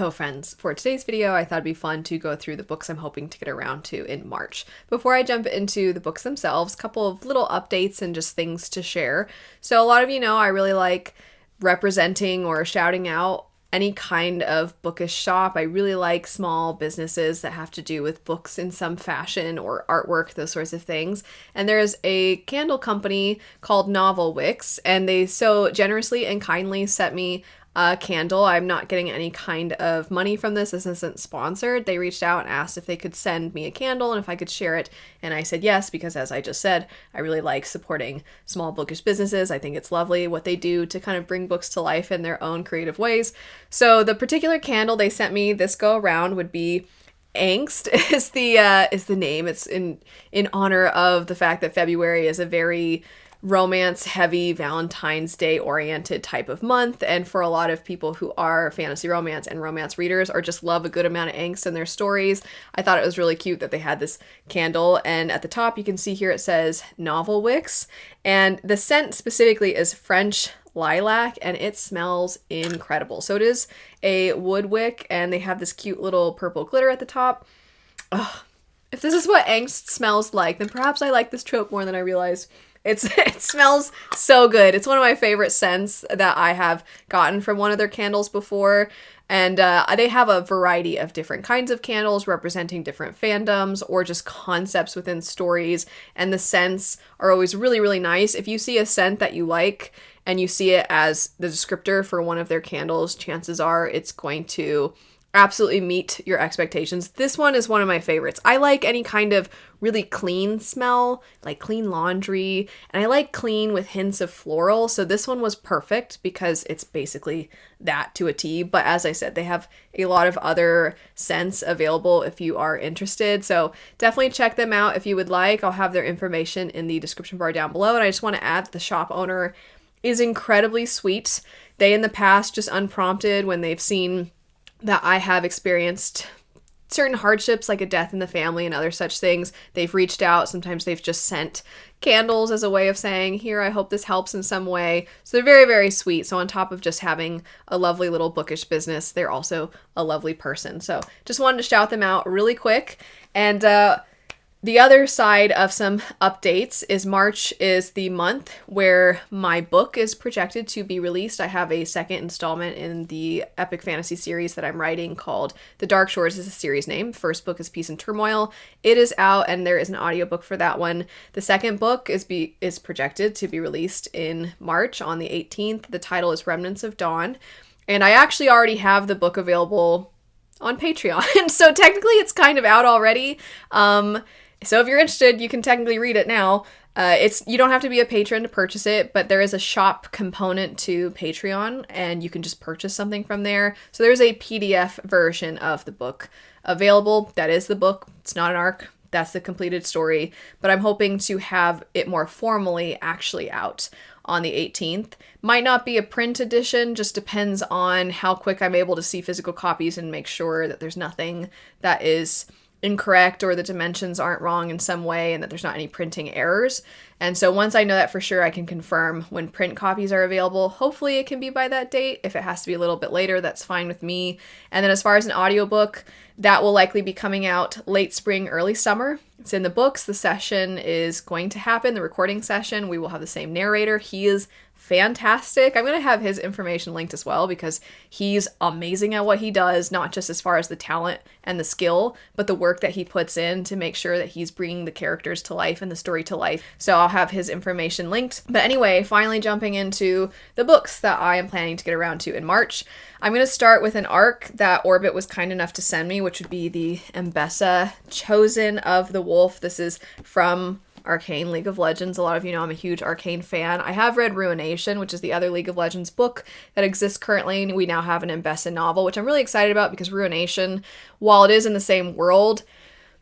So friends, for today's video, I thought it'd be fun to go through the books I'm hoping to get around to in March. Before I jump into the books themselves, a couple of little updates and just things to share. So a lot of you know I really like representing or shouting out any kind of bookish shop. I really like small businesses that have to do with books in some fashion or artwork, those sorts of things. And there's a candle company called Novel Wicks, and they so generously and kindly sent me a candle. I'm not getting any kind of money from this. This isn't sponsored. They reached out and asked if they could send me a candle and if I could share it. And I said yes, because as I just said, I really like supporting small bookish businesses. I think it's lovely what they do to kind of bring books to life in their own creative ways. So the particular candle they sent me this go around would be Angst is the name. It's in honor of the fact that February is a very romance heavy, Valentine's Day oriented type of month, and for a lot of people who are fantasy romance and romance readers or just love a good amount of angst in their stories, I thought it was really cute that they had this candle. And at the top you can see here it says Novel Wicks, and the scent specifically is French lilac, and it smells incredible. So it is a wood wick, and they have this cute little purple glitter at the top. Oh, if this is what angst smells like, then perhaps I like this trope more than I realized. It smells so good. It's one of my favorite scents that I have gotten from one of their candles before. And they have a variety of different kinds of candles representing different fandoms or just concepts within stories. And the scents are always really, really nice. If you see a scent that you like and you see it as the descriptor for one of their candles, chances are it's going to absolutely meet your expectations. This one is one of my favorites. I like any kind of really clean smell, like clean laundry, and I like clean with hints of floral. So this one was perfect because it's basically that to a T. But as I said, they have a lot of other scents available if you are interested. So definitely check them out if you would like. I'll have their information in the description bar down below. And I just want to add that the shop owner is incredibly sweet. They in the past, just unprompted, when they've seen that I have experienced certain hardships like a death in the family and other such things, they've reached out. Sometimes they've just sent candles as a way of saying, here, I hope this helps in some way. So they're very, very sweet. So on top of just having a lovely little bookish business, they're also a lovely person. So just wanted to shout them out really quick. And the other side of some updates is March is the month where my book is projected to be released. I have a second installment in the epic fantasy series that I'm writing called The Dark Shores is the series name. First book is Peace and Turmoil. It is out and there is an audiobook for that one. The second book is projected to be released in March on the 18th. The title is Remnants of Dawn. And I actually already have the book available on Patreon. So technically it's kind of out already. So if you're interested, you can technically read it now. You don't have to be a patron to purchase it, but there is a shop component to Patreon, and you can just purchase something from there. So there's a PDF version of the book available. That is the book. It's not an arc. That's the completed story. But I'm hoping to have it more formally actually out on the 18th. Might not be a print edition, just depends on how quick I'm able to see physical copies and make sure that there's nothing that is incorrect or the dimensions aren't wrong in some way and that there's not any printing errors. And so once I know that for sure, I can confirm when print copies are available. Hopefully it can be by that date. If it has to be a little bit later, that's fine with me. And then as far as an audiobook, that will likely be coming out late spring, early summer. It's in the books. The session is going to happen, the recording session. We will have the same narrator. He is fantastic. I'm going to have his information linked as well because he's amazing at what he does, not just as far as the talent and the skill, but the work that he puts in to make sure that he's bringing the characters to life and the story to life. So I'll have his information linked. But anyway, finally jumping into the books that I am planning to get around to in March. I'm going to start with an arc that Orbit was kind enough to send me, which would be the Mbessa Chosen of the Wolf. This is from Arcane League of Legends. A lot of you know I'm a huge Arcane fan. I have read Ruination, which is the other League of Legends book that exists currently. We now have an Mbessa novel, which I'm really excited about because Ruination, while it is in the same world,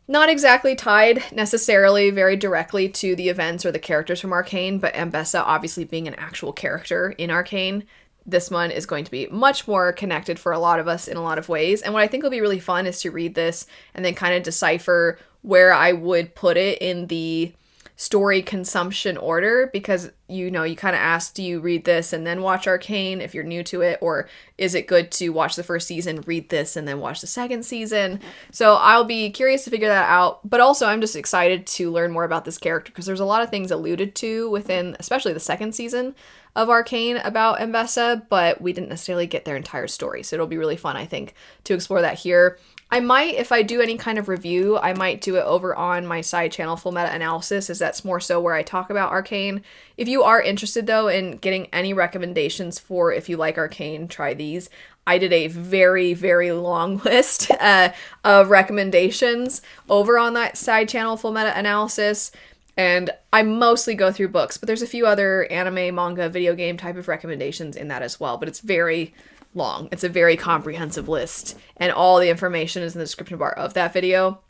not exactly tied necessarily very directly to the events or the characters from Arcane, but Mbessa obviously being an actual character in Arcane, this one is going to be much more connected for a lot of us in a lot of ways. And what I think will be really fun is to read this and then kind of decipher where I would put it in the story consumption order, because you kind of asked, do you read this and then watch Arcane if you're new to it, or is it good to watch the first season, read this, and then watch the second season? So I'll be curious to figure that out, but also I'm just excited to learn more about this character, because there's a lot of things alluded to within, especially the second season of Arcane about Mbessa, but we didn't necessarily get their entire story, so it'll be really fun, I think, to explore that here. I might, if I do any kind of review, I might do it over on my side channel, Full Meta Analysis, as that's more so where I talk about Arcane. If you are interested, though, in getting any recommendations for if you like Arcane, try these. I did a very, very long list of recommendations over on that side channel, Full Meta Analysis, and I mostly go through books, but there's a few other anime, manga, video game type of recommendations in that as well, but it's very long. It's a very comprehensive list, and all the information is in the description bar of that video.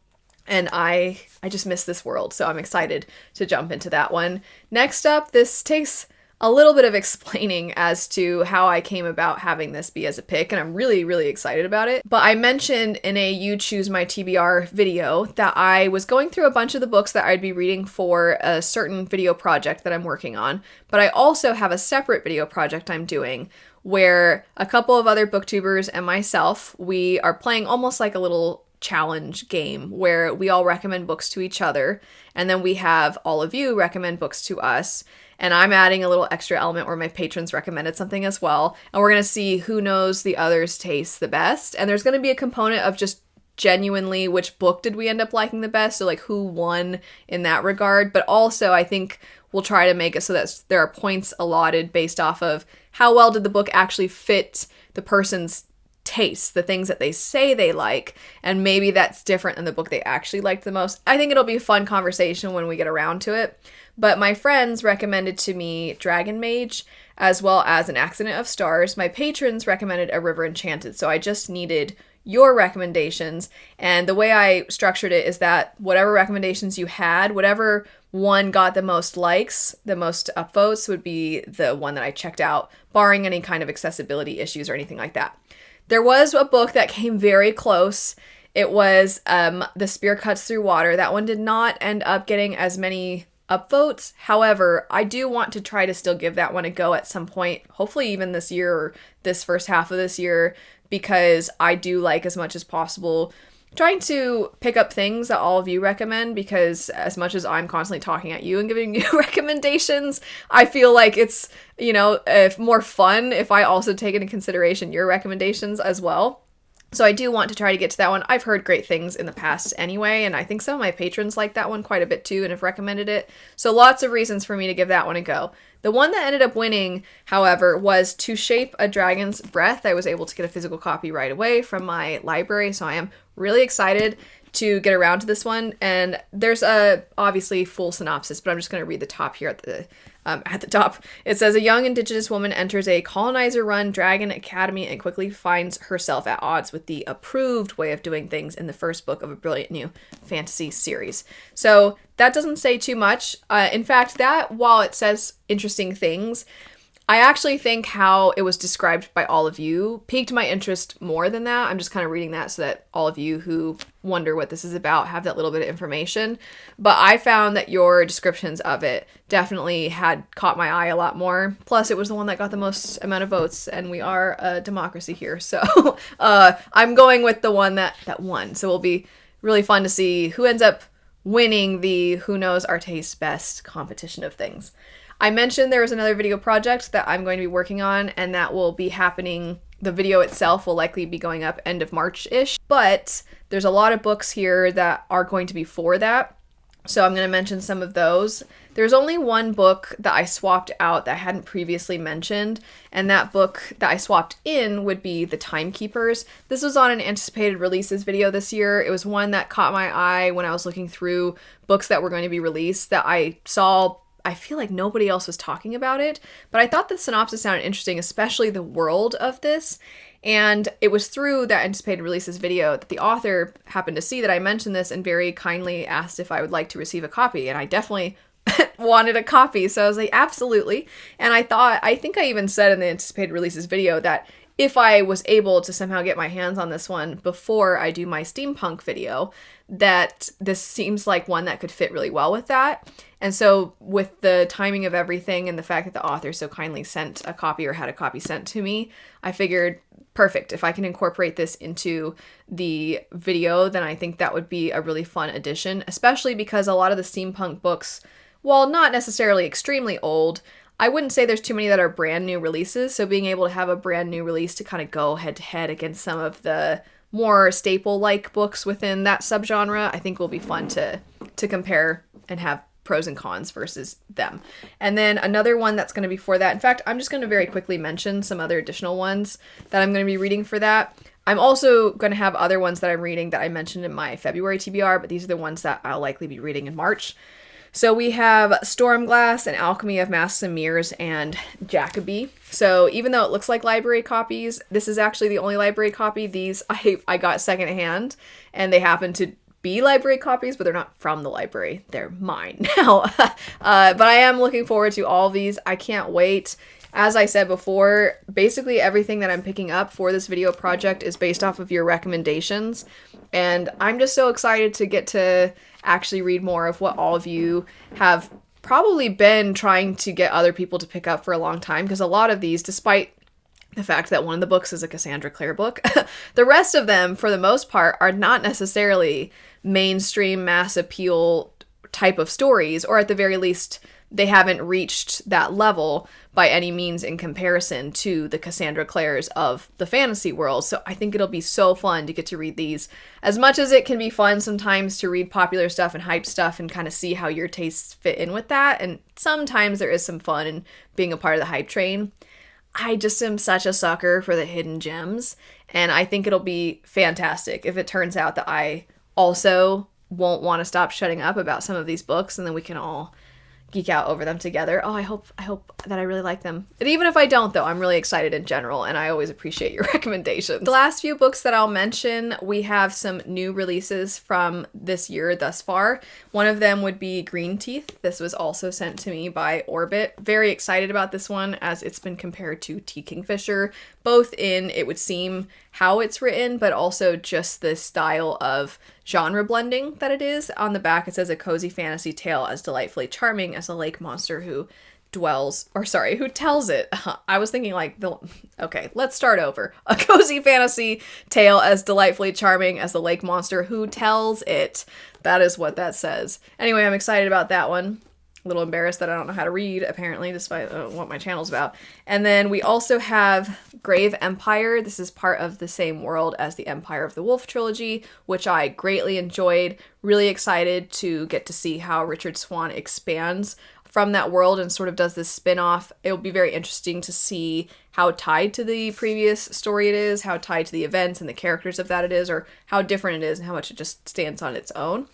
And I just miss this world, so I'm excited to jump into that one. Next up, this takes a little bit of explaining as to how I came about having this be as a pick, and I'm really, really excited about it. But I mentioned in a You Choose My TBR video that I was going through a bunch of the books that I'd be reading for a certain video project that I'm working on, but I also have a separate video project I'm doing where a couple of other booktubers and myself, we are playing almost like a little challenge game where we all recommend books to each other, and then we have all of you recommend books to us, and I'm adding a little extra element where my patrons recommended something as well, and we're going to see who knows the other's taste the best, and there's going to be a component of just genuinely which book did we end up liking the best, so like who won in that regard, but also I think we'll try to make it so that there are points allotted based off of how well did the book actually fit the person's taste, the things that they say they like, and maybe that's different than the book they actually liked the most. I think it'll be a fun conversation when we get around to it. But my friends recommended to me Dragon Mage as well as An Accident of Stars. My patrons recommended A River Enchanted, so I just needed your recommendations, and the way I structured it is that whatever recommendations you had, whatever one got the most likes, the most upvotes, would be the one that I checked out, barring any kind of accessibility issues or anything like that. There was a book that came very close. It was The Spear Cuts Through Water. That one did not end up getting as many upvotes. However, I do want to try to still give that one a go at some point, hopefully even this year or this first half of this year, because I do like, as much as possible, trying to pick up things that all of you recommend, because as much as I'm constantly talking at you and giving you recommendations, I feel like it's, more fun if I also take into consideration your recommendations as well. So I do want to try to get to that one. I've heard great things in the past anyway, and I think some of my patrons like that one quite a bit too and have recommended it. So lots of reasons for me to give that one a go. The one that ended up winning, however, was To Shape a Dragon's Breath. I was able to get a physical copy right away from my library, so I am really excited to get around to this one. And there's a obviously full synopsis, but I'm just going to read the top here at the top. It says, a young indigenous woman enters a colonizer-run dragon academy and quickly finds herself at odds with the approved way of doing things in the first book of a brilliant new fantasy series. So that doesn't say too much. In fact, that, while it says interesting things, I actually think how it was described by all of you piqued my interest more than that. I'm just kind of reading that so that all of you who wonder what this is about have that little bit of information. But I found that your descriptions of it definitely had caught my eye a lot more. Plus, it was the one that got the most amount of votes, and we are a democracy here. So I'm going with the one that won. So it'll be really fun to see who ends up winning the Who Knows Our Taste Best competition of things. I mentioned there was another video project that I'm going to be working on, and that will be happening. The video itself will likely be going up end of March-ish, but there's a lot of books here that are going to be for that, so I'm going to mention some of those. There's only one book that I swapped out that I hadn't previously mentioned, and that book that I swapped in would be The Timekeepers. This was on an anticipated releases video this year. It was one that caught my eye when I was looking through books that were going to be released that I saw. I feel like nobody else was talking about it, but I thought the synopsis sounded interesting, especially the world of this. And it was through that anticipated releases video that the author happened to see that I mentioned this and very kindly asked if I would like to receive a copy. And I definitely wanted a copy. So I was like, absolutely. And I think I even said in the anticipated releases video that if I was able to somehow get my hands on this one before I do my steampunk video, that this seems like one that could fit really well with that. And so with the timing of everything and the fact that the author so kindly sent a copy or had a copy sent to me, I figured, perfect. If I can incorporate this into the video, then I think that would be a really fun addition, especially because a lot of the steampunk books, while not necessarily extremely old, I wouldn't say there's too many that are brand new releases. So being able to have a brand new release to kind of go head to head against some of the more staple-like books within that subgenre, I think will be fun to compare and have pros and cons versus them. And then another one that's going to be for that. In fact, I'm just going to very quickly mention some other additional ones that I'm going to be reading for that. I'm also going to have other ones that I'm reading that I mentioned in my February TBR, but these are the ones that I'll likely be reading in March. So we have Stormglass and Alchemy of Masks and Mirrors and Jacoby. So even though it looks like library copies, this is actually the only library copy. These I got secondhand, and they happen to be library copies, but they're not from the library. They're mine now. But I am looking forward to all of these. I can't wait. As I said before, basically everything that I'm picking up for this video project is based off of your recommendations. And I'm just so excited to get to actually read more of what all of you have probably been trying to get other people to pick up for a long time. Because a lot of these, despite the fact that one of the books is a Cassandra Clare book, the rest of them, for the most part, are not necessarily mainstream mass appeal type of stories, or at the very least, they haven't reached that level by any means in comparison to the Cassandra Clares of the fantasy world. So I think it'll be so fun to get to read these. As much as it can be fun sometimes to read popular stuff and hype stuff and kind of see how your tastes fit in with that, and sometimes there is some fun in being a part of the hype train, I just am such a sucker for the hidden gems, and I think it'll be fantastic if it turns out that I also won't want to stop shutting up about some of these books, and then we can all geek out over them together. Oh, I hope that I really like them. And even if I don't, though, I'm really excited in general, and I always appreciate your recommendations. The last few books that I'll mention, we have some new releases from this year thus far. One of them would be Green Teeth. This was also sent to me by Orbit. Very excited about this one, as it's been compared to T. Kingfisher, both in, it would seem, how it's written, but also just the style of genre blending that it is. On the back, it says a cozy fantasy tale as delightfully charming as a lake monster who tells it. I was thinking okay, let's start over. A cozy fantasy tale as delightfully charming as the lake monster who tells it. That is what that says. Anyway, I'm excited about that one. A little embarrassed that I don't know how to read, apparently, despite what my channel's about. And then we also have Grave Empire. This is part of the same world as the Empire of the Wolf trilogy, which I greatly enjoyed. Really excited to get to see how Richard Swan expands from that world and sort of does this spin-off. It'll be very interesting to see how tied to the previous story it is, how tied to the events and the characters of that it is, or how different it is and how much it just stands on its own.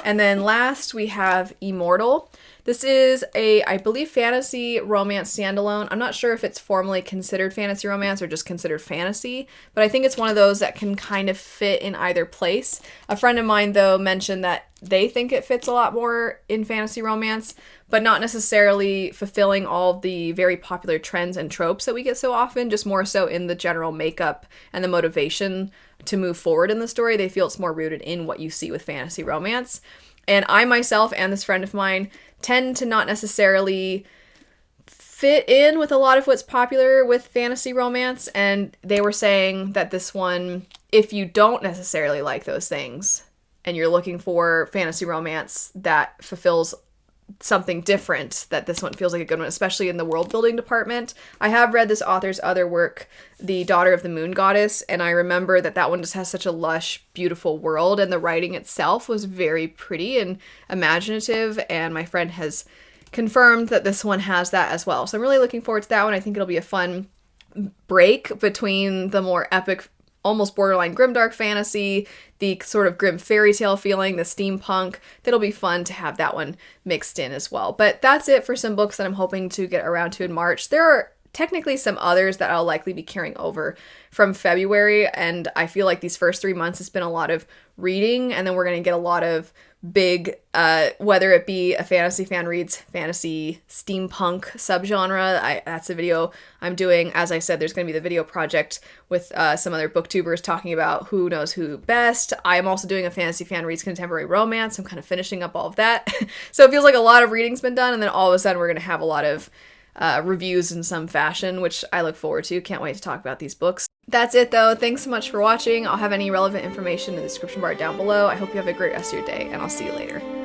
And then last we have Immortal. This is a, I believe, fantasy romance standalone. I'm not sure if it's formally considered fantasy romance or just considered fantasy, but I think it's one of those that can kind of fit in either place. A friend of mine, though, mentioned that they think it fits a lot more in fantasy romance, but not necessarily fulfilling all of the very popular trends and tropes that we get so often, just more so in the general makeup and the motivation to move forward in the story. They feel it's more rooted in what you see with fantasy romance. And I myself and this friend of mine tend to not necessarily fit in with a lot of what's popular with fantasy romance, and they were saying that this one, if you don't necessarily like those things and you're looking for fantasy romance that fulfills something different, that this one feels like a good one, especially in the world building department. I have read this author's other work, The Daughter of the Moon Goddess, and I remember that one just has such a lush, beautiful world, and the writing itself was very pretty and imaginative, and my friend has confirmed that this one has that as well. So I'm really looking forward to that one. I think it'll be a fun break between the more epic, almost borderline grimdark fantasy, the sort of grim fairy tale feeling, the steampunk. That'll be fun to have that one mixed in as well. But that's it for some books that I'm hoping to get around to in March. There are technically some others that I'll likely be carrying over from February. And I feel like these first 3 months has been a lot of reading, and then we're going to get a lot of big, whether it be a fantasy fan reads fantasy steampunk subgenre. That's a video I'm doing. As I said, there's going to be the video project with some other booktubers talking about who knows who best. I'm also doing a fantasy fan reads contemporary romance. I'm kind of finishing up all of that. So it feels like a lot of reading's been done, and then all of a sudden we're going to have a lot of reviews in some fashion, which I look forward to. Can't wait to talk about these books. That's it though. Thanks so much for watching. I'll have any relevant information in the description bar down below. I hope you have a great rest of your day, and I'll see you later.